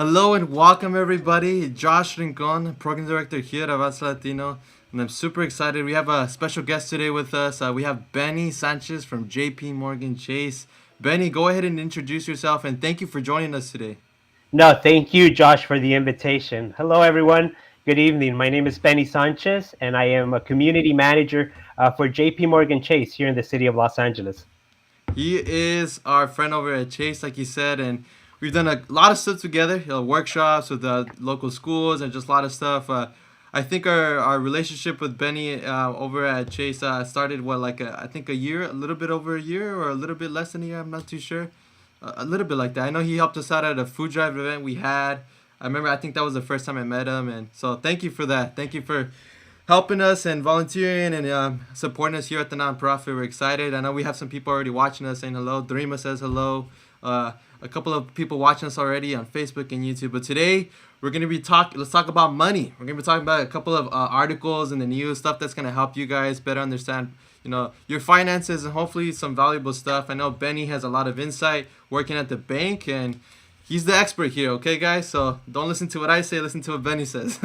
Hello and welcome everybody. Josh Rincon, Program Director here at Avance Latino, and I'm super excited. We have a special guest today with us. We have Benny Sanchez from JP Morgan Chase. Benny, go ahead and introduce yourself and thank you for joining us today. No, thank you, Josh, for the invitation. Hello, everyone. Good evening. My name is Benny Sanchez, and I am a community manager for JP Morgan Chase here in the city of Los Angeles. He is our friend over at Chase, like you said, and we've done a lot of stuff together, workshops with local schools and just a lot of stuff. I think our relationship with Benny over at Chase started I think a year, a little bit over a year, or a little bit less than a year. I'm not too sure. A little bit like that. I know he helped us out at a food drive event we had. I remember. I think that was the first time I met him, and so thank you for that. Thank you for helping us and volunteering and supporting us here at the nonprofit. We're excited. I know we have some people already watching us saying hello. Dorima says hello. A couple of people watching us already on Facebook and YouTube. But today we're gonna be talking. Let's talk about money. We're gonna be talking about a couple of articles in the news, stuff that's gonna help you guys better understand, your finances and hopefully some valuable stuff. I know Benny has a lot of insight working at the bank and he's the expert here. Okay, guys. So don't listen to what I say. Listen to what Benny says.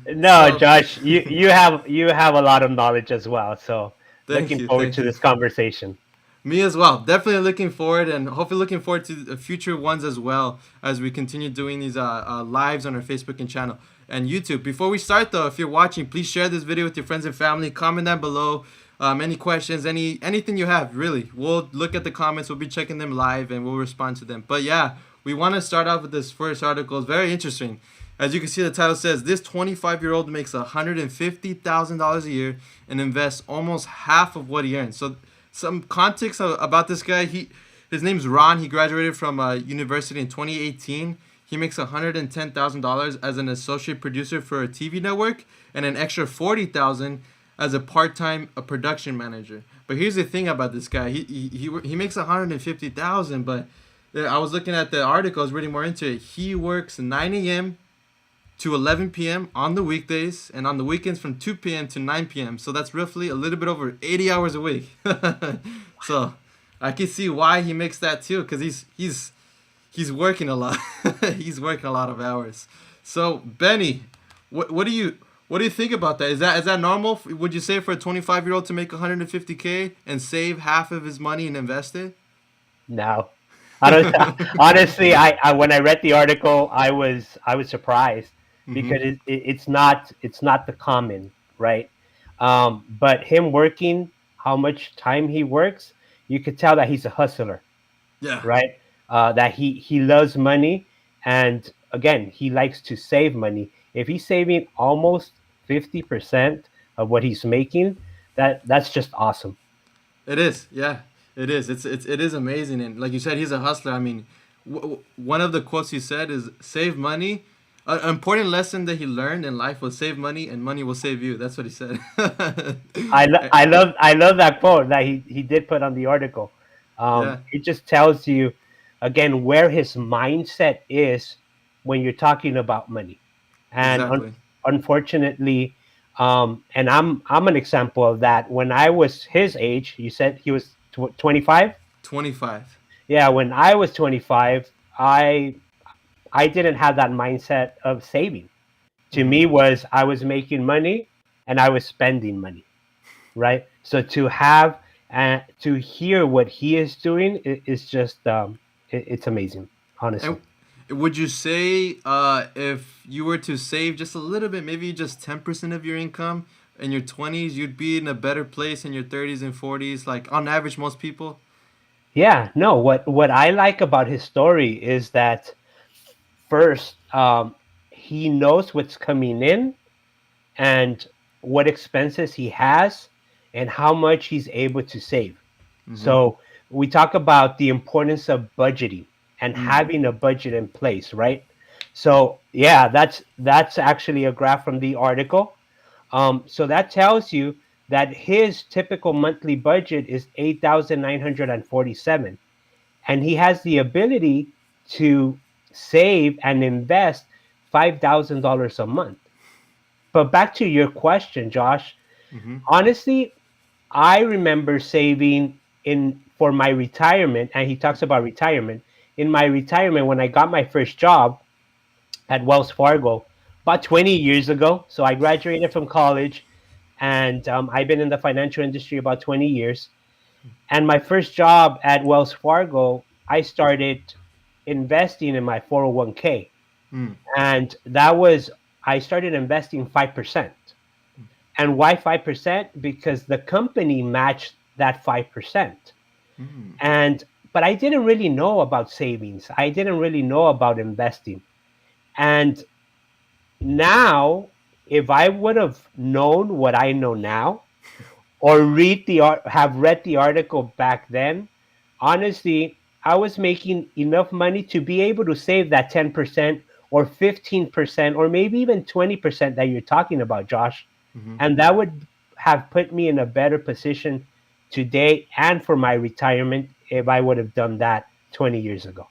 No, So Josh, you have a lot of knowledge as well. So thank looking you, forward thank to you. this conversation. Me as well. Definitely looking forward, and hopefully looking forward to the future ones as well as we continue doing these lives on our Facebook and channel and YouTube. Before we start, though, if you're watching, please share this video with your friends and family. Comment down below. Any questions, anything you have, really. We'll look at the comments. We'll be checking them live, and we'll respond to them. But yeah, we want to start off with this first article. It's very interesting. As you can see, the title says this 25-year-old makes $150,000 a year and invests almost half of what he earns. So some context about this guy. His name's Ron. He graduated from university in 2018. He makes $110,000 as an associate producer for a TV network and an extra $40,000 as a part-time production manager. But here's the thing about this guy. He makes $150,000, but I was looking at the article. I was reading more into it. He works 9 a.m. to 11 p.m. on the weekdays, and on the weekends from 2 p.m. to 9 p.m. So that's roughly a little bit over 80 hours a week. So I can see why he makes that too, because he's working a lot. He's working a lot of hours. So Benny, what do you think about that? Is that normal? Would you say for a 25-year-old to make 150K and save half of his money and invest it? No, I don't. Honestly, I when I read the article, I was surprised Mm-hmm. because it's not the common, right? But him working, how much time he works, you could tell that he's a hustler, Yeah. right? That he loves money, and again, he likes to save money. If he's saving almost 50% of what he's making, that's just awesome. It is, yeah, it is. It is amazing, and like you said, he's a hustler. I mean, one of the quotes he said is "Save money." An important lesson that he learned in life was save money, and money will save you. That's what he said. I love that quote that he did put on the article. Yeah, It just tells you again where his mindset is when you're talking about money, and exactly. unfortunately, and I'm an example of that. When I was his age, you said he was 25. 25. Yeah, when I was 25, I didn't have that mindset of saving. To Mm-hmm. me, was I was making money and I was spending money, right? So to have to hear what he is doing is just it's amazing, honestly. And would you say if you were to save just a little bit, maybe just 10% of your income in your 20s, you'd be in a better place in your 30s and 40s, like on average, most people? Yeah, no. What I like about his story is that first, he knows what's coming in and what expenses he has and how much he's able to save. Mm-hmm. So we talk about the importance of budgeting and Mm. having a budget in place, right? So yeah, that's actually a graph from the article. So that tells you that his typical monthly budget is 8,947, and he has the ability to save and invest $5,000 a month. But back to your question, Josh, Mm-hmm. honestly, I remember saving in for my retirement, and he talks about retirement. in my retirement when I got my first job at Wells Fargo about 20 years ago. So I graduated from college, and I've been in the financial industry about 20 years. And my first job at Wells Fargo, I started investing in my 401k. Mm. And that was, I started investing 5%. And why 5%? Because the company matched that 5%. Mm. And, but I didn't really know about savings. I didn't really know about investing. And now, if I would have known what I know now, or have read the article back then, honestly, I was making enough money to be able to save that 10% or 15% or maybe even 20% that you're talking about, Josh. Mm-hmm. And that would have put me in a better position today and for my retirement if I would have done that 20 years ago.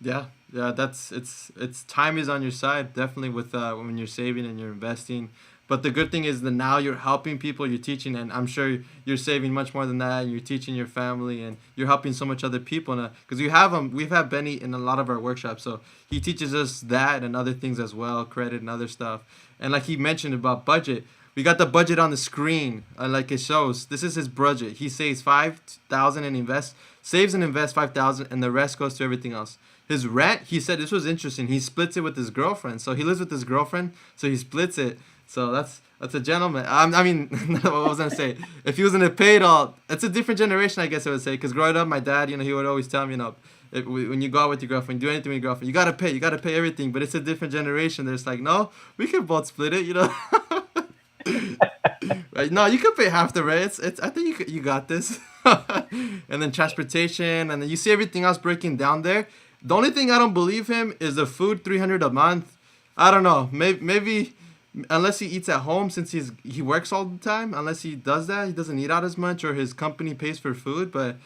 Yeah, yeah, that's it's time is on your side definitely with when you're saving and you're investing. But the good thing is that now you're helping people, you're teaching, and I'm sure you're saving much more than that. And you're teaching your family, and you're helping so much other people. Because you have we've had Benny in a lot of our workshops, so he teaches us that and other things as well, credit and other stuff. And like he mentioned about budget, we got the budget on the screen, like it shows. This is his budget. He saves 5,000 and saves and invests 5,000, and the rest goes to everything else. His rent, he said this was interesting. He splits it with his girlfriend. So he lives with his girlfriend, so he splits it. So that's a gentleman. I mean, what was I gonna say? If he was gonna pay it all, it's a different generation, I guess I would say. Because growing up, my dad, he would always tell me, when you go out with your girlfriend, do anything with your girlfriend, you gotta pay everything. But it's a different generation. There's like, no, we can both split it. Right? No, you can pay half the rent. It's. I think you got this. And then transportation, and then you see everything else breaking down there. The only thing I don't believe him is the food, 300 a month. I don't know. Maybe unless he eats at home, since he works all the time. Unless he does that, he doesn't eat out as much, or his company pays for food. But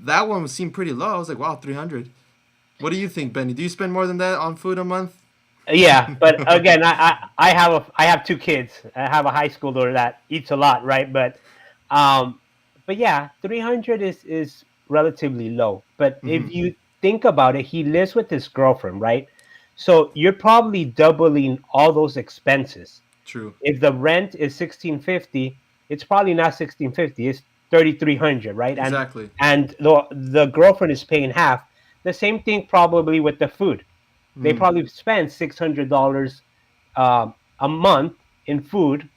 that one seemed pretty low. I was like, wow, 300. What do you think, Benny? Do you spend more than that on food a month? Yeah, but again, I have two kids. I have a high schooler that eats a lot, right? Um, but yeah, 300 is relatively low. But if Mm-hmm. you think about it, he lives with his girlfriend, right? So you're probably doubling all those expenses. True. If the rent is 1650, it's probably not 1650. It's 3300, right? Exactly. And the girlfriend is paying half. The same thing probably with the food. They Mm. probably spend $600 a month in food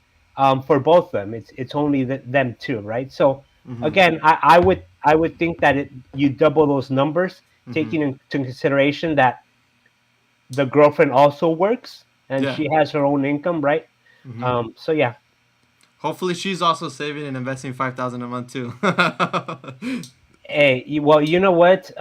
for both of them. It's only them two, right? So Mm-hmm. again, I would think that you double those numbers, Mm-hmm. taking into consideration that the girlfriend also works and Yeah. she has her own income, right? Mm-hmm. So yeah. Hopefully, she's also saving and investing 5,000 a month too. Hey, well, you know what?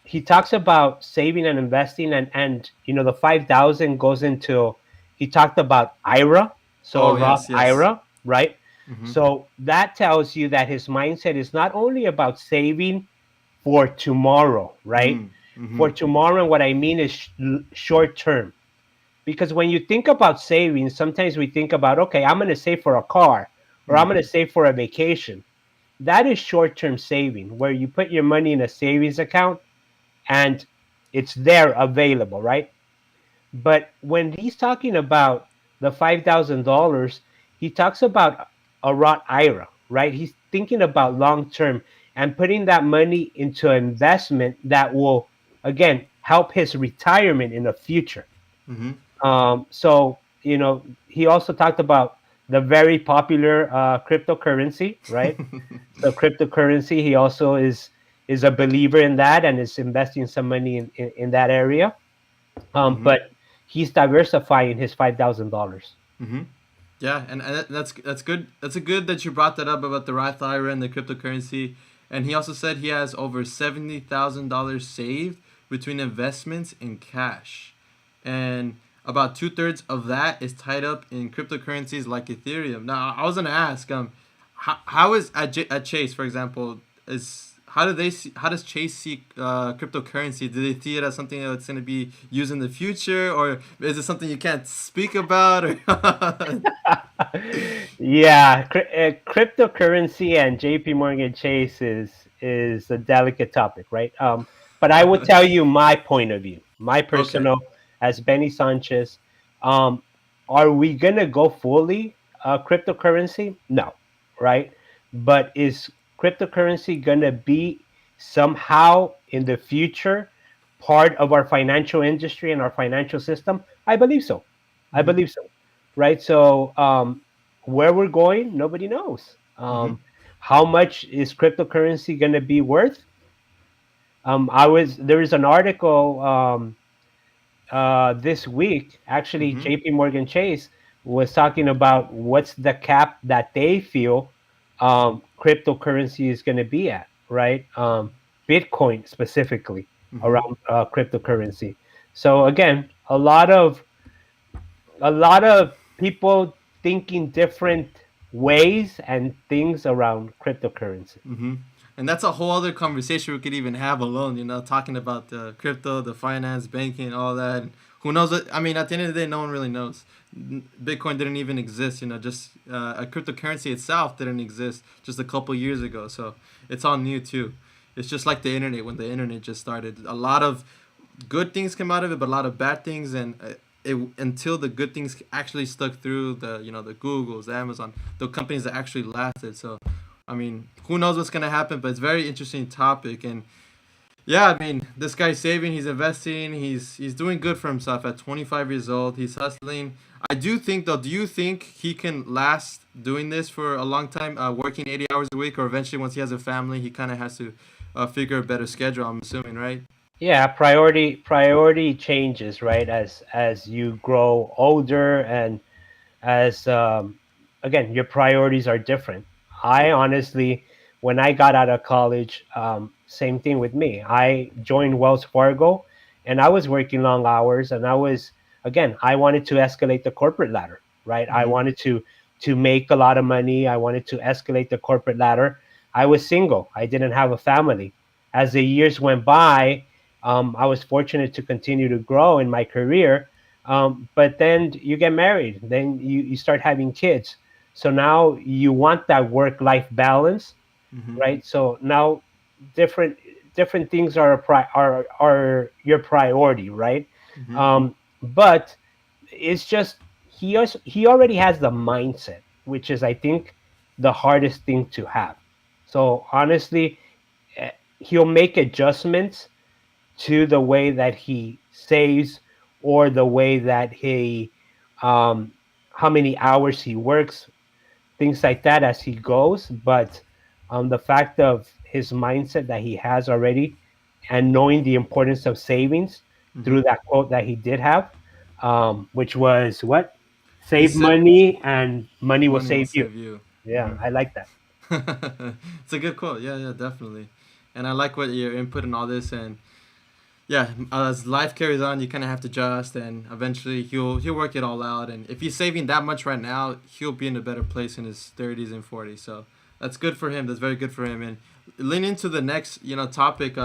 He talks about saving and investing, and the 5,000 goes into. He talked about IRA, so a Oh Roth yes, yes. IRA, right? Mm-hmm. So that tells you that his mindset is not only about saving for tomorrow, right? Mm. Mm-hmm. For tomorrow, and what I mean is short term. Because when you think about saving, sometimes we think about, okay, I'm going to save for a car, or I'm Mm. going to save for a vacation. That is short-term saving, where you put your money in a savings account and it's there available, right? But when he's talking about the $5,000, he talks about a Roth IRA, right? He's thinking about long term and putting that money into an investment that will, again, help his retirement in the future. Mm-hmm. So he also talked about the very popular cryptocurrency, right? So cryptocurrency, he also is a believer in that and is investing some money in that area. Mm-hmm. But he's diversifying his $5,000. Mm-hmm. Yeah, and that's good. That's a good that you brought that up about the Roth IRA and the cryptocurrency. And he also said he has over $70,000 saved between investments and cash, and about 2/3 of that is tied up in cryptocurrencies like Ethereum. Now, I was gonna ask, how is at Chase, for example, how does Chase see cryptocurrency? Do they see it as something that's going to be used in the future, or is it something you can't speak about? Or Yeah, cryptocurrency and JP Morgan Chase is a delicate topic, right? but I would tell you my point of view, my Okay. personal, as Benny Sanchez. Um, are we gonna go fully cryptocurrency? No, right? But is cryptocurrency gonna be somehow in the future part of our financial industry and our financial system? I believe so. I Mm-hmm. believe so. Right. So where we're going, nobody knows. Mm-hmm. How much is cryptocurrency going to be worth? There was an article this week. Actually, Mm-hmm. J.P. Morgan Chase was talking about what's the cap that they feel cryptocurrency is going to be at, right? Bitcoin specifically Mm-hmm. around cryptocurrency. So again, a lot of people thinking different ways and things around cryptocurrency. Mm-hmm. And that's a whole other conversation we could even have alone, talking about the crypto, the finance, banking, all that. And who knows what, I mean, at the end of the day, no one really knows. Bitcoin didn't even exist, just a cryptocurrency itself didn't exist just a couple years ago. So it's all new too. It's just like the internet when the internet just started. A lot of good things came out of it, but a lot of bad things. And until the good things actually stuck through, the Googles, the Amazon, the companies that actually lasted. So I mean, who knows what's gonna happen? But it's a very interesting topic, and yeah, I mean, this guy's saving, he's investing, he's doing good for himself at 25 years old. He's hustling. I do think though. Do you think he can last doing this for a long time, working 80 hours a week, or eventually once he has a family, he kind of has to figure a better schedule? I'm assuming, right? Yeah, priority changes, right? As you grow older and as again your priorities are different. I honestly, when I got out of college, same thing with me. I joined Wells Fargo and I was working long hours, and I wanted to escalate the corporate ladder, right? I Mm-hmm. wanted to make a lot of money. I wanted to escalate the corporate ladder. I was single. I didn't have a family. As the years went by, I was fortunate to continue to grow in my career, but then you get married, then you start having kids. So now you want that work life balance, Mm-hmm. right? So now different different things are are your priority, right? Mm-hmm. But it's just he already has the mindset, which is I think the hardest thing to have. So honestly, he'll make adjustments to the way that he saves or the way that he um, how many hours he works, things like that as he goes. But the fact of his mindset that he has already and knowing the importance of savings Mm-hmm. through that quote that he did have, which was what? He Save said, money and money will "Money will save you. save you." Yeah, I like that. It's a good quote. Yeah, yeah, definitely. And I like what your input in all this. And yeah, as life carries on, you kind of have to adjust, and eventually he'll work it all out. And if he's saving that much right now, he'll be in a better place in his 30s and 40s. So that's good for him. That's very good for him. And leaning into the next topic,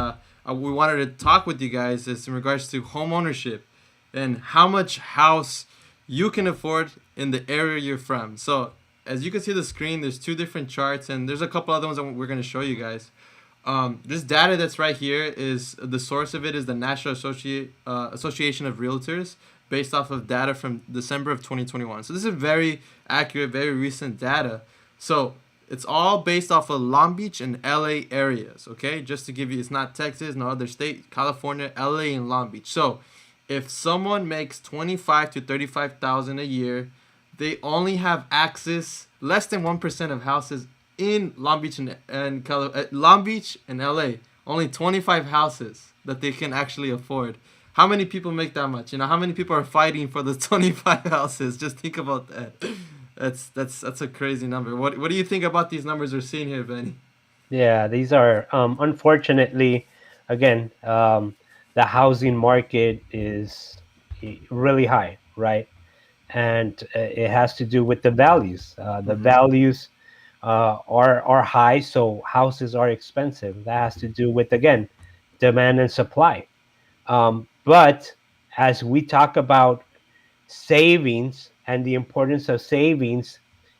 we wanted to talk with you guys is in regards to home ownership and how much house you can afford in the area you're from. So as you can see the screen, there's two different charts, and there's a couple other ones that we're going to show you guys. This data that's right here is the source of it is the National Association of Realtors, based off of data from December of 2021. So this is very accurate, very recent data. So it's all based off of Long Beach and LA areas. Okay, just to give you, it's not Texas, no other state, California, LA, and Long Beach. So if someone makes 25 to 35,000 a year, they only have access less than 1% of houses in Long Beach Long Beach and LA. Only 25 houses that they can actually afford. How many people make that much? How many people are fighting for the 25 houses? Just think about that. That's a crazy number. What do you think about these numbers we're seeing here, Benny? Yeah, these are unfortunately, again, the housing market is really high, right? And it has to do with the values. The Mm-hmm. values are high, so houses are expensive. That has to do with again demand and supply. But as we talk about savings and the importance of savings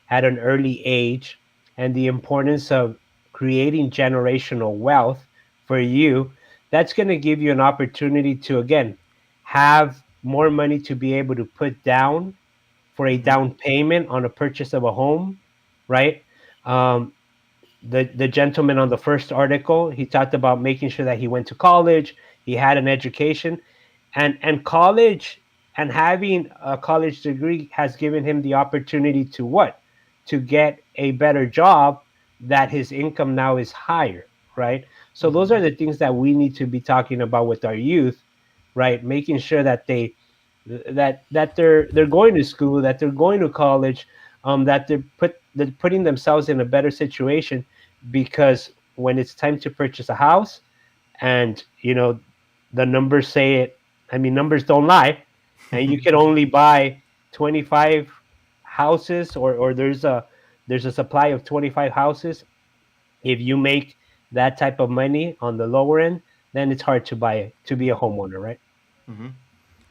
at an early age and the importance of creating generational wealth for you, that's going to give you an opportunity to, again, have more money to be able to put down for a Mm-hmm. down payment on a purchase of a home, right? Um, the gentleman on the first article, he talked about making sure that he went to college, he had an education, and college and having a college degree has given him the opportunity to what? To get a better job, that his income now is higher, right? So those Mm-hmm. are the things that we need to be talking about with our youth, right? Making sure that they're going to school, that they're going to college, that they're putting themselves in a better situation, because when it's time to purchase a house, and the numbers say it. I mean, numbers don't lie, and you can only buy 25 houses, or there's a supply of 25 houses. If you make that type of money on the lower end, then it's hard to be a homeowner, right? Mm-hmm.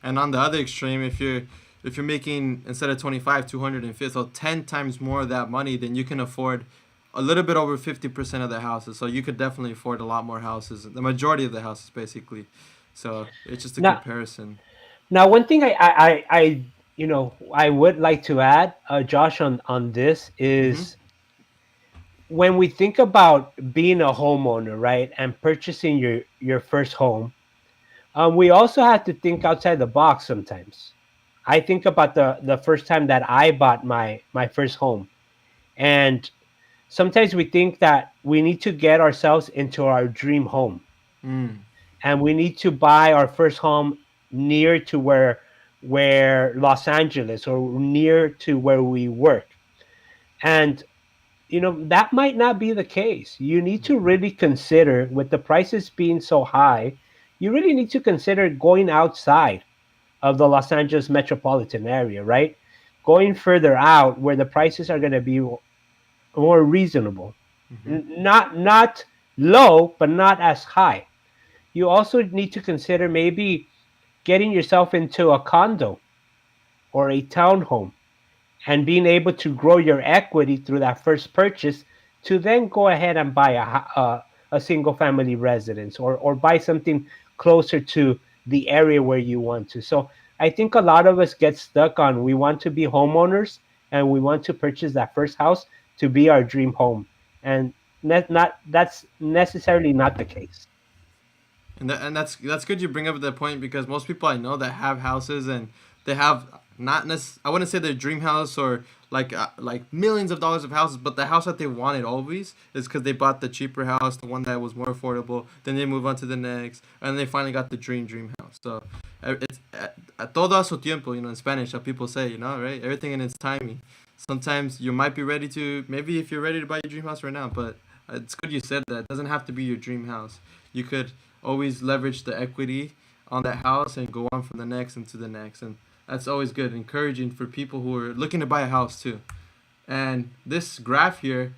And on the other extreme, if you're making instead of 25, 250, so 10 times more of that money, then you can afford a little bit over 50% of the houses. So you could definitely afford a lot more houses, the majority of the houses basically. So it's just a Now, comparison. one thing I would like to add, Josh, on this Mm-hmm. is, when we think about being a homeowner, right, and purchasing your first home, we also have to think outside the box sometimes. I think about the first time that I bought my first home, and sometimes we think that we need to get ourselves into our dream home, Mm. and we need to buy our first home near to where Los Angeles, or near to where we work. And that might not be the case. You need to really consider, with the prices being so high, you really need to consider going outside of the Los Angeles metropolitan area, right? Going further out where the prices are going to be more reasonable. Mm-hmm. Not low, but not as high. You also need to consider maybe getting yourself into a condo or a townhome, and being able to grow your equity through that first purchase, to then go ahead and buy a single family residence, or buy something closer to the area where you want to. So I think a lot of us get stuck on, we want to be homeowners, and we want to purchase that first house to be our dream home. And not that's necessarily not the case. And that's good you bring up that point, because most people I know that have houses, and they have not I wouldn't say their dream house, or like millions of dollars of houses, but the house that they wanted always is because they bought the cheaper house, the one that was more affordable. Then they move on to the next, and they finally got the dream house. So it's todo a su tiempo, in Spanish, how people say, right? Everything in its timing. Sometimes you might be ready to, maybe if you're ready to buy your dream house right now, but it's good you said that. It doesn't have to be your dream house. You could always leverage the equity on that house and go on from the next and to the next. And that's always good, encouraging for people who are looking to buy a house too. And this graph here,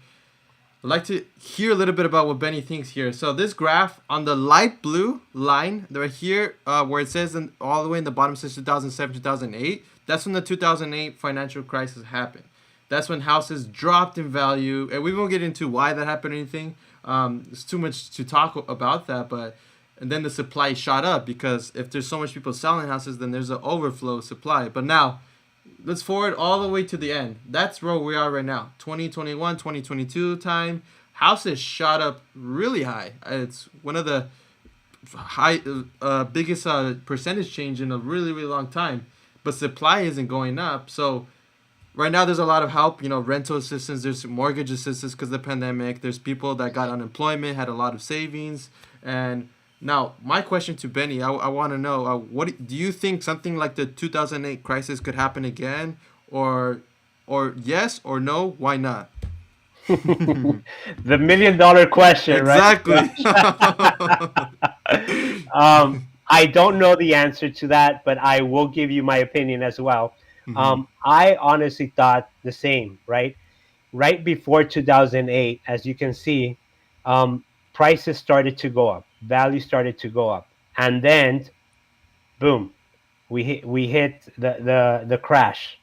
I'd like to hear a little bit about what Benny thinks here. So this graph on the light blue line right here, where it says all the way in the bottom says 2007, 2008, that's when the 2008 financial crisis happened. That's when houses dropped in value, and we won't get into why that happened or anything. It's too much to talk about that, but and then the supply shot up, because if there's so much people selling houses, then there's an overflow of supply. But now, let's forward all the way to the end. That's where we are right now. 2021, 2022 time. Houses shot up really high. It's one of the biggest percentage change in a really, really long time. But supply isn't going up. So right now there's a lot of help, rental assistance, there's mortgage assistance because of the pandemic. There's people that got unemployment, had a lot of savings. And now my question to Benny, I want to know, what do you think something like the 2008 crisis could happen again, or yes or no, why not? The $1 million question, right? Exactly. I don't know the answer to that, but I will give you my opinion as well. Mhm. I honestly thought the same, right? Right before 2008, as you can see, um, prices started to go up, value started to go up, and then boom, we hit the crash.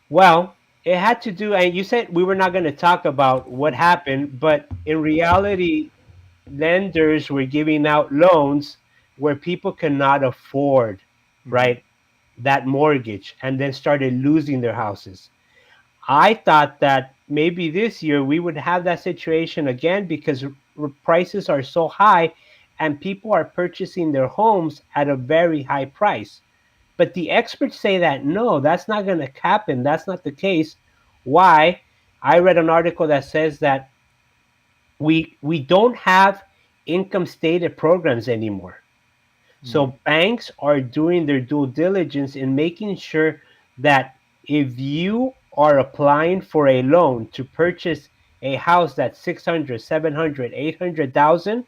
Well, it had to do, and you said we were not going to talk about what happened, but in reality, lenders were giving out loans where people cannot afford, Mm-hmm. right, that mortgage, and then started losing their houses. I thought that maybe this year we would have that situation again because prices are so high and people are purchasing their homes at a very high price. But the experts say that no, that's not going to happen. That's not the case. Why? I read an article that says that we don't have income stated programs anymore. Mm-hmm. So banks are doing their due diligence in making sure that if you are applying for a loan to purchase a house that's 600, 700, 800,000,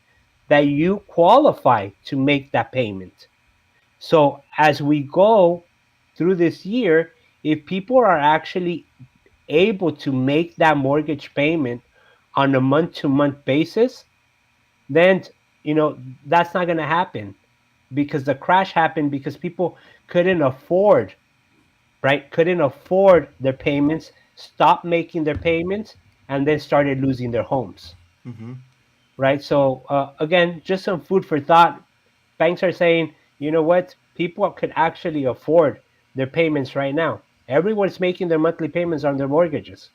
that you qualify to make that payment. So as we go through this year, if people are actually able to make that mortgage payment on a month to month basis, then that's not going to happen because the crash happened because people couldn't afford, right? Couldn't afford their payments, stopped making their payments, and then started losing their homes, Mm-hmm. right? So again, just some food for thought. Banks are saying, you know what, people could actually afford their payments right now. Everyone's making their monthly payments on their mortgages,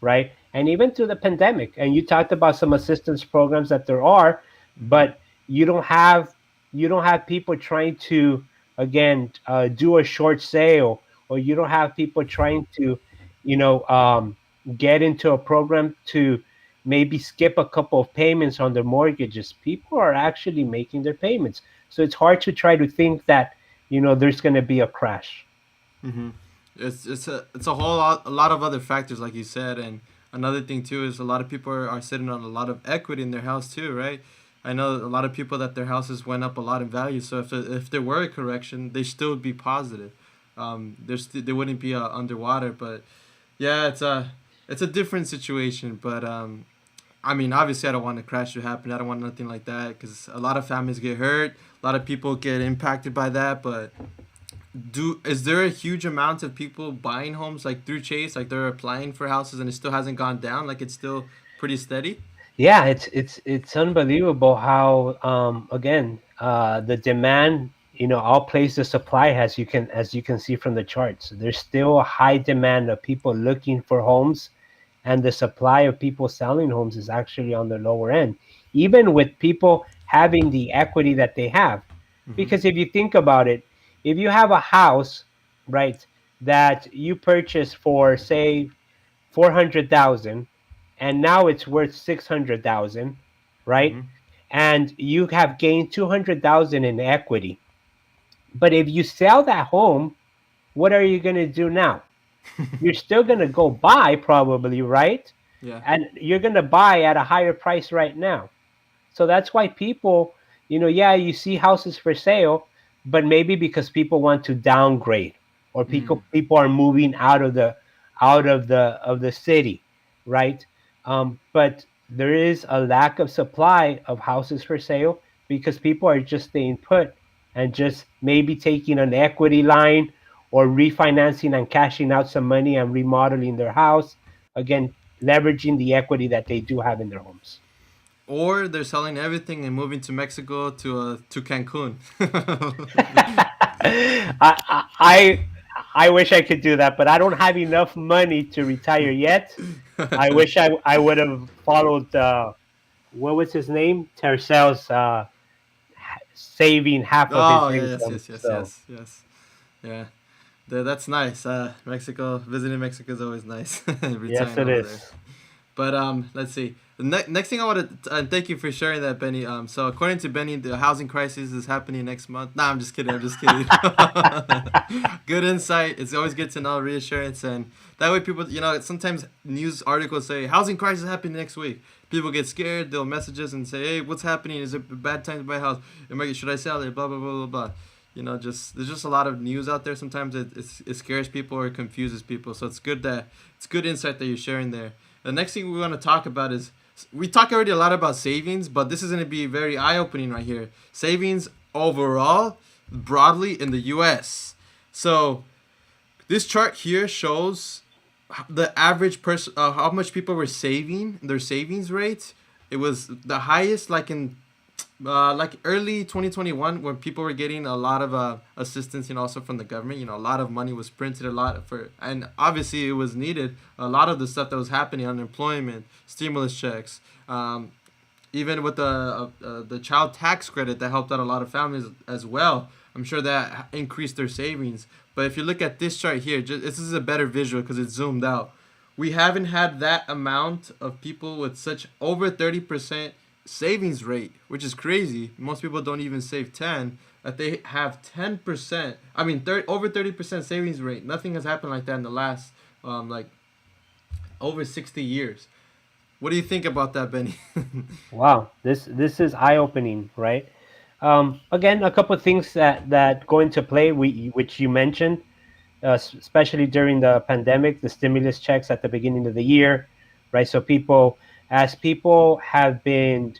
right? And even through the pandemic, and you talked about some assistance programs that there are, Mm-hmm. but you don't have people trying to again do a short sale, or you don't have people trying to, you know, um, get into a program to maybe skip a couple of payments on their mortgages. People are actually making their payments, so it's hard to try to think that there's going to be a crash. Mm-hmm. It's a whole lot of other factors like you said, and another thing too is a lot of people are sitting on a lot of equity in their house too, right? I know a lot of people that their houses went up a lot in value, so if there were a correction, they still would be positive. They wouldn't be underwater, but yeah, it's a different situation. But I mean, obviously, I don't want a crash to happen. I don't want nothing like that because a lot of families get hurt, a lot of people get impacted by that. But is there a huge amount of people buying homes like through Chase, like they're applying for houses and it still hasn't gone down, like it's still pretty steady? Yeah, it's unbelievable how again the demand outplays the supply, as you can see from the charts. There's still a high demand of people looking for homes, and the supply of people selling homes is actually on the lower end, even with people having the equity that they have. Mm-hmm. Because if you think about it, if you have a house, right, that you purchase for say 400,000 and now it's worth 600,000, right? Mm-hmm. And you have gained 200,000 in equity. But if you sell that home, what are you going to do now? You're still going to go buy probably, right? Yeah. And you're going to buy at a higher price right now. So that's why people, yeah, you see houses for sale, but maybe because people want to downgrade, or Mm. people are moving out of the city, right? But there is a lack of supply of houses for sale because people are just staying put and just maybe taking an equity line or refinancing and cashing out some money and remodeling their house. Again, leveraging the equity that they do have in their homes. Or they're selling everything and moving to Mexico to Cancun. I wish I could do that, but I don't have enough money to retire yet. I wish I would have followed what was his name, Tercel's saving half of his Oh yeah, yes, income. yes, yes, So yes, yes. Yeah, that's nice. Mexico, visiting Mexico is always nice. yes, Retiring it over there. is. But let's see. The next thing I want to thank you for sharing that, Benny. So according to Benny, the housing crisis is happening next month. Nah, I'm just kidding. I'm just kidding. Good insight. It's always good to know reassurance, and that way people, sometimes news articles say housing crisis happening next week. People get scared. They'll message us and say, "Hey, what's happening? Is it a bad time to buy a house? Should I sell it? Blah blah blah blah blah." Just there's just a lot of news out there. Sometimes it scares people or it confuses people. So it's good insight that you're sharing there. The next thing we want to talk about is we talk already a lot about savings, but this is going to be very eye opening right here. Savings overall, broadly in the U.S. So this chart here shows the average person, how much people were saving, their savings rate it was the highest like in like early 2021 when people were getting a lot of assistance, also from the government. A lot of money was printed, a lot for, and obviously it was needed. A lot of the stuff that was happening, unemployment, stimulus checks, even with the child tax credit that helped out a lot of families as well. I'm sure that increased their savings. But if you look at this chart here, this is a better visual because it's zoomed out. We haven't had that amount of people with such over 30% savings rate, which is crazy. Most people don't even save 10. That they have 10%. I mean, over 30% savings rate. Nothing has happened like that in the last like over 60 years. What do you think about that, Benny? Wow, this is eye opening, right? Again, a couple of things that go into play, which you mentioned, especially during the pandemic, the stimulus checks at the beginning of the year, right? So as people have been,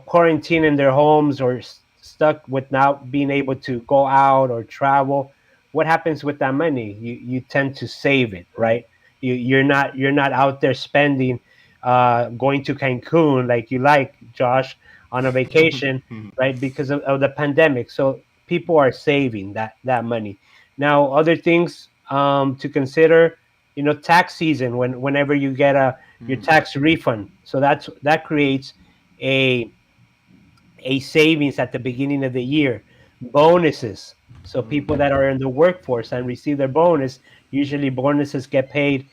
quarantined in their homes or stuck without being able to go out or travel, what happens with that money? You tend to save it, right? You're not out there spending, going to Cancun like you like, Josh, on a vacation, right? Because of the pandemic. So people are saving that money. Now, other things to consider, tax season, whenever you get your tax refund. So that creates a a savings at the beginning of the year. Bonuses. So people that are in the workforce and receive their bonus, usually bonuses get paid,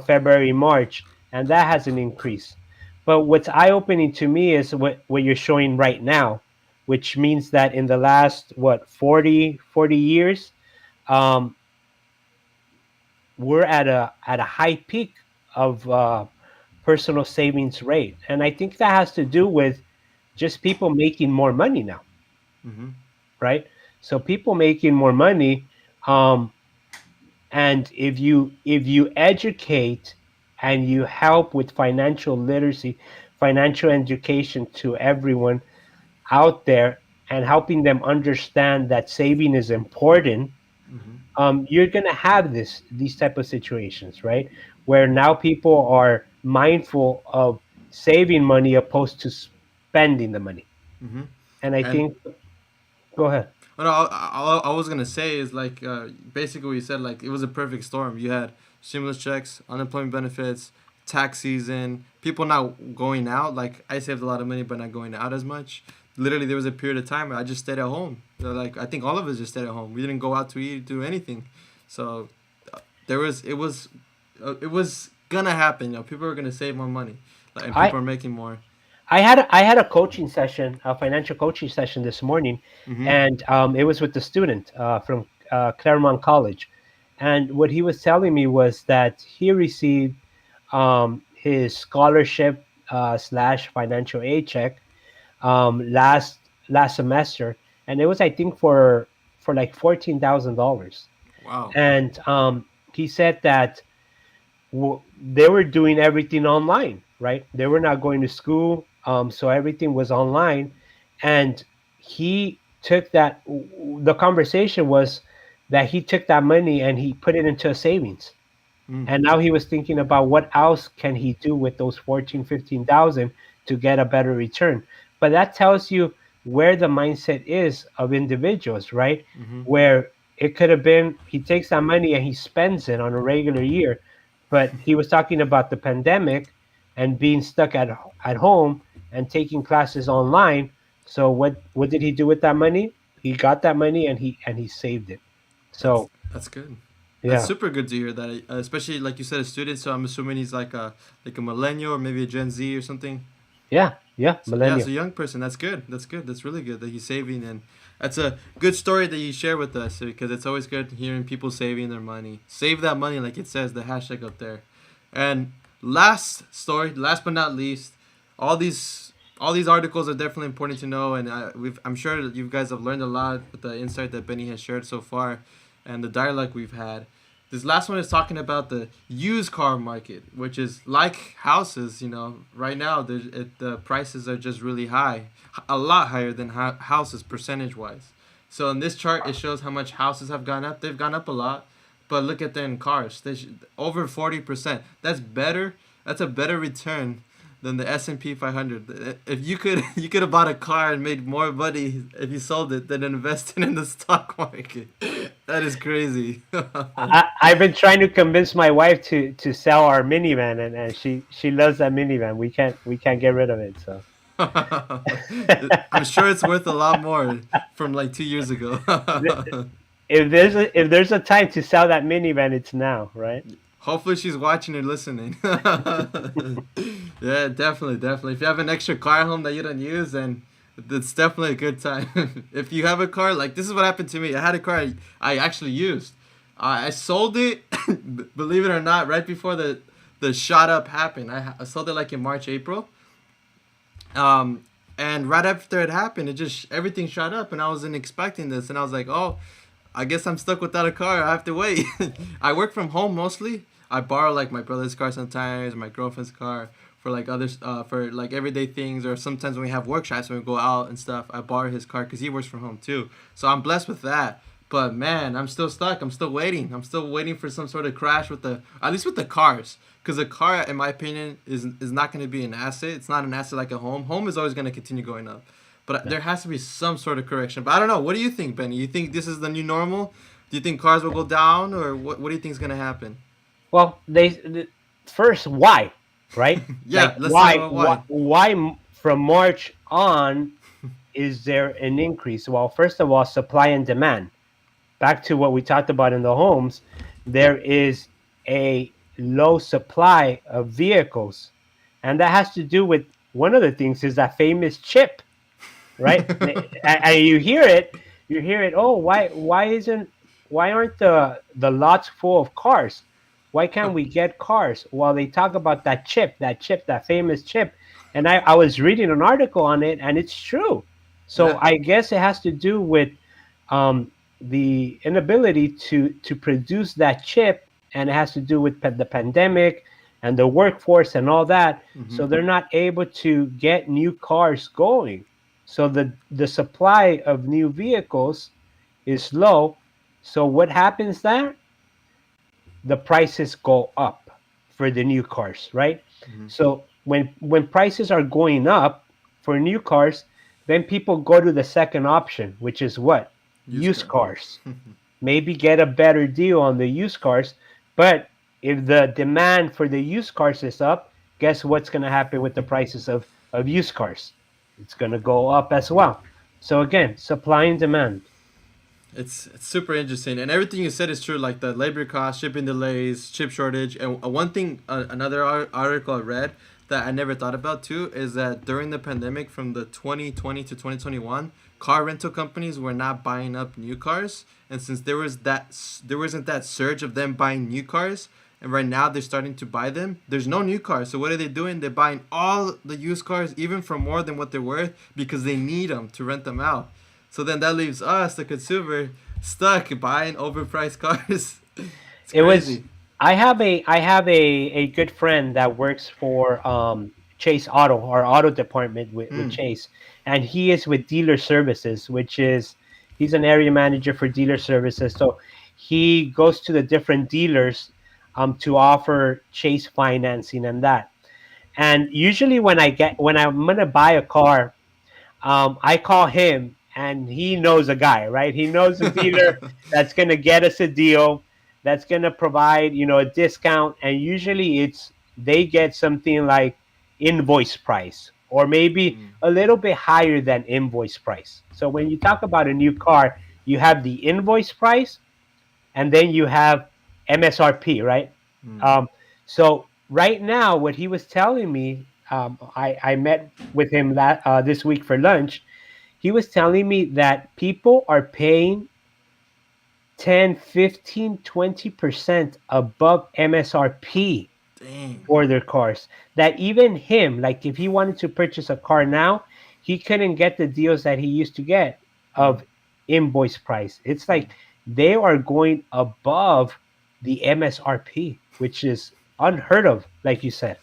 February, March, and that has an increase. But what's eye opening to me is what you're showing right now, which means that in the last, 40 years, um, we're at a high peak of personal savings rate. And I think that has to do with just people making more money now, Mm-hmm. right? So people making more money, um, and if you educate and you help with financial literacy, financial education to everyone out there, and helping them understand that saving is important, you're gonna have these type of situations, right? Where now people are mindful of saving money opposed to spending the money. Mm-hmm. And I And think, go ahead. what I was gonna say is like basically what you said, like it was a perfect storm. You had stimulus checks, unemployment benefits, tax season, people not going out. Like I saved a lot of money, but not going out as much. Literally, there was a period of time where I just stayed at home. Like I think all of us just stayed at home. We didn't go out to eat, do anything. So it was gonna happen. People are gonna save more money, like, and I people are making more. I had a coaching session, a financial coaching session this morning, Mhm. and it was with the student from Claremont College, and what he was telling me was that he received his scholarship slash financial aid check last semester, and it was, I think, for like $14,000, Wow. and he said that they were doing everything online, right? They were not going to school, so everything was online. And he took that. The conversation was that he took that money and he put it into a savings, Mm. and now he was thinking about what else can he do with those 14, 15,000 to get a better return. But that tells you where the mindset is of individuals, right? Mhm. Where it could have been he takes that money and he spends it on a regular year. But he was talking about the pandemic and being stuck at home and taking classes online. So what did he do with that money? He got that money and he saved it. That's So that's good. That's yeah, super good to hear that, especially like you said, a student. So I'm assuming he's like a millennial or maybe a Gen Z or something. yeah, So yeah, it's millennial. a young person. That's good. That's good. That's really good that he's saving, and that's a good story that you share with us because it's always good hearing people saving their money. Save that money, like it says the hashtag up there. And last story, last but not least, all these all these articles are definitely important to know, and I'm sure that you guys have learned a lot with the insight that Benny has shared so far, and the dialogue we've had. This last one is talking about the used car market, which is like houses. Right now the prices are just really high, a lot higher than houses percentage wise. So in this chart, it shows how much houses have gone up. They've gone up a lot, but look at them cars. Over 40%. That's better. That's a better return than the S&P 500. If you could, you could have bought a car and made more money if you sold it than investing in the stock market. That is crazy. I've been trying to convince my wife to sell our minivan, and she loves that minivan. We can't get rid of it. So I'm sure it's worth a lot more from like 2 years ago. if there's a time to sell that minivan, it's now, right? Hopefully she's watching or listening. Yeah, definitely, definitely. If you have an extra car at home that you don't use, then it's definitely a good time. If you have a car, like this is what happened to me. I had a car I actually used. I sold it, believe it or not, right before the shot up happened. I sold it like in March, April. Um, and right after it happened, it just everything shot up, and I wasn't expecting this, and I was like, oh, I guess I'm stuck without a car. I have to wait. I work from home mostly. I borrow like my brother's car sometimes, my girlfriend's car for like others, for like everyday things, or sometimes when we have workshops when we go out and stuff. I borrow his car because he works from home too. So I'm blessed with that. But man, I'm still stuck. I'm still waiting. I'm still waiting for some sort of crash with at least with the cars. Because a car, in my opinion, is not going to be an asset. It's not an asset like a home. Home is always going to continue going up. But there has to be some sort of correction. But I don't know. What do you think, Benny? You think this is the new normal? Do you think cars will go down, or what do you think is going to happen? Well, first, why, right? Yeah, Like, let's talk why, about why, why. why from March on is there an increase? Well, first of all, supply and demand. Back to what we talked about in the homes, there is a low supply of vehicles, and that has to do with one of the things is that famous chip, right? And you hear it. Oh, why aren't the lots full of cars? Why can't we get cars? Well, they talk about that famous chip, and I was reading an article on it, and it's true. So Yeah. I guess it has to do with um, the inability to produce that chip, and it has to do with the pandemic and the workforce and all that. Hmm. So they're not able to get new cars going. So the supply of new vehicles is low. So what happens there? The prices go up for the new cars, right? Hmm. So when prices are going up for new cars, then people go to the second option, which is what? Used Used car. cars. Maybe get a better deal on the used cars, but if the demand for the used cars is up, guess what's going to happen with the prices of used cars? It's going to go up as well. So again, supply and demand. It's super interesting, and everything you said is true. Like the labor cost, shipping delays, chip shortage, and one thing, another article I read that I never thought about too is that during the pandemic, from the 2020 to 2021, car rental companies were not buying up new cars, and since there wasn't that surge of them buying new cars, and right now they're starting to buy them. There's no new cars, so what are they doing? They're buying all the used cars, even for more than what they're worth, because they need them to rent them out. So then that leaves us, the consumer, stuck buying overpriced cars. It's It was crazy. I have a good friend that works for Chase Auto, our auto department with Hmm. Chase, and he is with dealer services, which is he's an area manager for dealer services. So he goes to the different dealers to offer Chase financing and that. And usually when I'm gonna buy a car, I call him, and he knows a guy, right? He knows a dealer that's going to get us a deal, that's going to provide, a discount. And usually they get something like invoice price, or maybe Mm. a little bit higher than invoice price. So when you talk about a new car, you have the invoice price, and then you have MSRP, right? Mm. So right now, what he was telling me, I met with him this week for lunch. He was telling me that people are paying 10, 15, 20% above MSRP Dang. for their cars. That even him, like if he wanted to purchase a car now, he couldn't get the deals that he used to get Mm. of invoice price. It's like they are going above the MSRP, which is unheard of, like you said.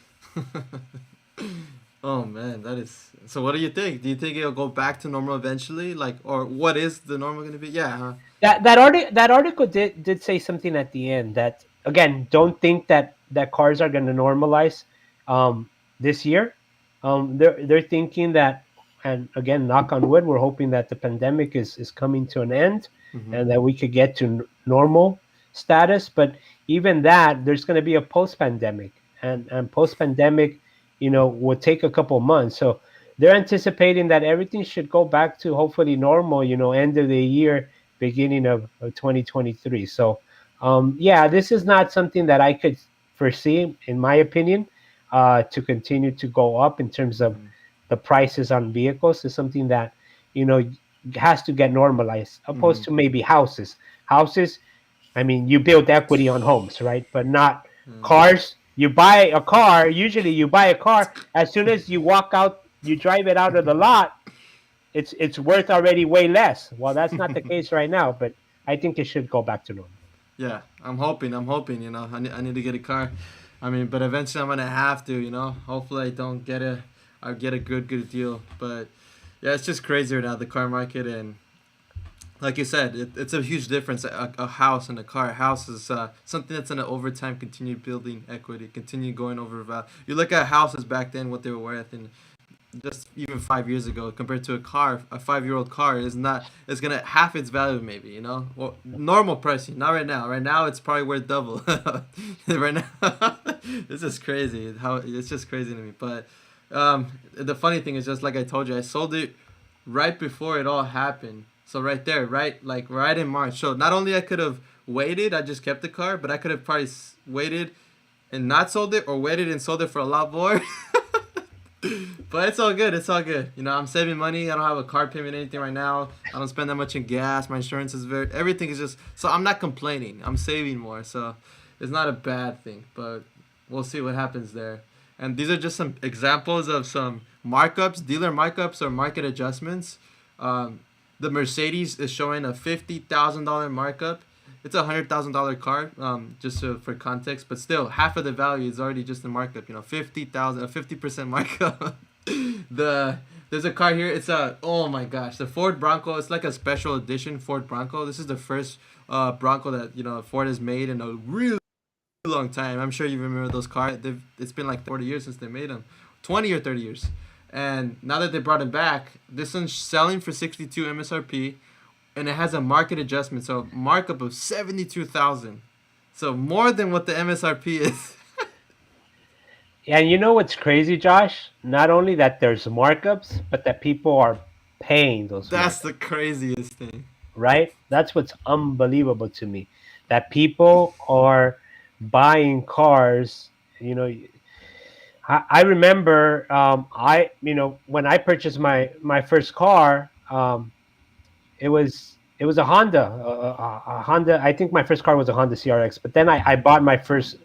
Oh man, that is. So what do you think? Do you think it'll go back to normal eventually? Like, or what is the normal going to be? Yeah. Huh? That article did say something at the end that, again, don't think that cars are going to normalize this year. They're thinking that, and again, knock on wood, we're hoping that the pandemic is coming to an end, Mm-hmm. and that we could get to normal status. But even that, there's going to be a post pandemic, and post pandemic, will take a couple months. So they're anticipating that everything should go back to hopefully normal. End of the year, beginning of 2023. So yeah, this is not something that I could foresee, in my opinion, to continue to go up in terms of Mm-hmm. the prices on vehicles. Is something that you know has to get normalized, Mm-hmm. opposed to maybe houses. I mean, you build equity on homes, right? But not cars. You buy a car, usually you buy a car, as soon as you walk out, you drive it out of the lot, it's worth already way less. Well, that's not the case right now, but I think it should go back to normal. Yeah, I'm hoping. I'm hoping. I need to get a car. I mean, but eventually I'm gonna have to. Hopefully I don't get a. I get a good deal. But yeah, it's just crazier now, the car market, and like you said, it's a huge difference. A house and a car. A house is something that's gonna over time continue building equity, continue going over value. You look at houses back then, what they were worth, and just even 5 years ago compared to a car, a 5-year-old car is not, it's gonna half its value maybe, well, normal pricing, not right now. Right now it's probably worth double. Right now. This is crazy how it's just crazy to me. But the funny thing is, just like I told you, I sold it right before it all happened. So right there, right, like right in March. So not only I could have waited, I just kept the car, but I could have probably waited and not sold it, or waited and sold it for a lot more. But it's all good. It's all good. I'm saving money. I don't have a car payment or anything right now. I don't spend that much in gas. My insurance is everything is just, so I'm not complaining. I'm saving more. So it's not a bad thing, but we'll see what happens there. And these are just some examples of some markups, dealer markups or market adjustments. Um, the Mercedes is showing a $50,000 markup. It's a $100,000 car, just for context, but still half of the value is already just the markup. 50,000, a 50% markup. There's a car here. It's oh my gosh, the Ford Bronco. It's like a special edition Ford Bronco. This is the first Bronco that Ford has made in a really long time. I'm sure you remember those cars. It's been like 40 years since they made them, 20 or 30 years. And now that they brought it back, this one's selling for 62 MSRP, and it has a market adjustment, so markup of 72,000. So more than what the MSRP is. And you know what's crazy, Josh? Not only that there's markups, but that people are paying those That's markups, the craziest thing. right? That's what's unbelievable to me. That people are buying cars. You know, I remember, when I purchased my first car, it was a Honda, a Honda. I think my first car was a Honda CRX, but then I bought my first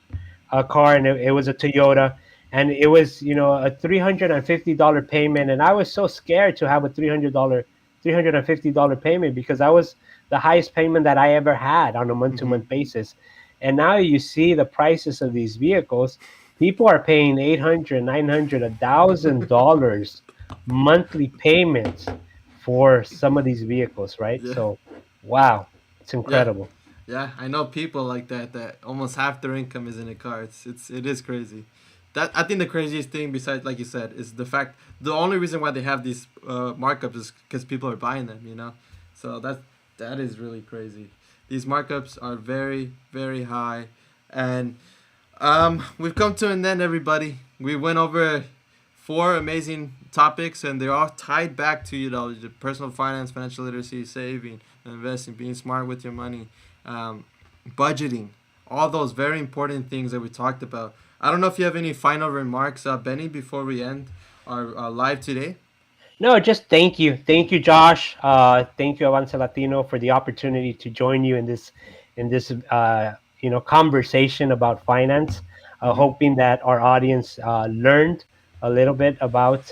car, and it was a Toyota, and it was a $350 payment, and I was so scared to have a $350 payment, because that was the highest payment that I ever had on a month to Mm-hmm. month basis. And now you see the prices of these vehicles. People are paying 800, 900, $1,000 monthly payments for some of these vehicles, right? Yeah, So, wow, it's yeah, incredible. yeah. I know people like that. That almost half their income is in a car. It is crazy. That, I think the craziest thing, besides like you said, is the fact, the only reason why they have these markups is because people are buying them. So that is really crazy. These markups are very high, and we've come to an end, everybody. We went over 4 amazing topics, and they're all tied back to the personal finance, financial literacy, saving, investing, being smart with your money, budgeting, all those very important things that we talked about. I don't know if you have any final remarks, Benny, before we end our live today. No, just thank you, Josh. Thank you, Avance Latino, for the opportunity to join you in this conversation about finance. Hmm. Hoping that our audience learned a little bit about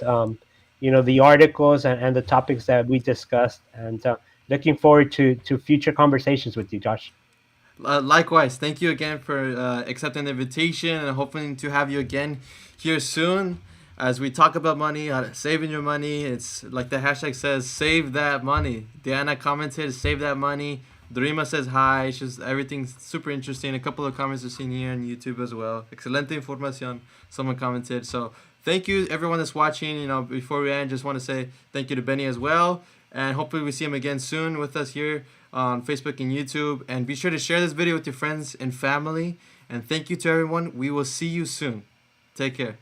the articles and the topics that we discussed, and looking forward to future conversations with you, Josh. Likewise, thank you again for accepting the invitation, and hoping to have you again here soon as we talk about money, saving your money. It's like the hashtag says, save that money. Diana commented, save that money, Dorima says hi. It's just everything's super interesting. A couple of comments are seen here on YouTube as well. Excelente información. Someone commented. So thank you everyone that's watching. You know, before we end, just want to say thank you to Benny as well. And hopefully we see him again soon with us here on Facebook and YouTube. And be sure to share this video with your friends and family. And thank you to everyone. We will see you soon. Take care.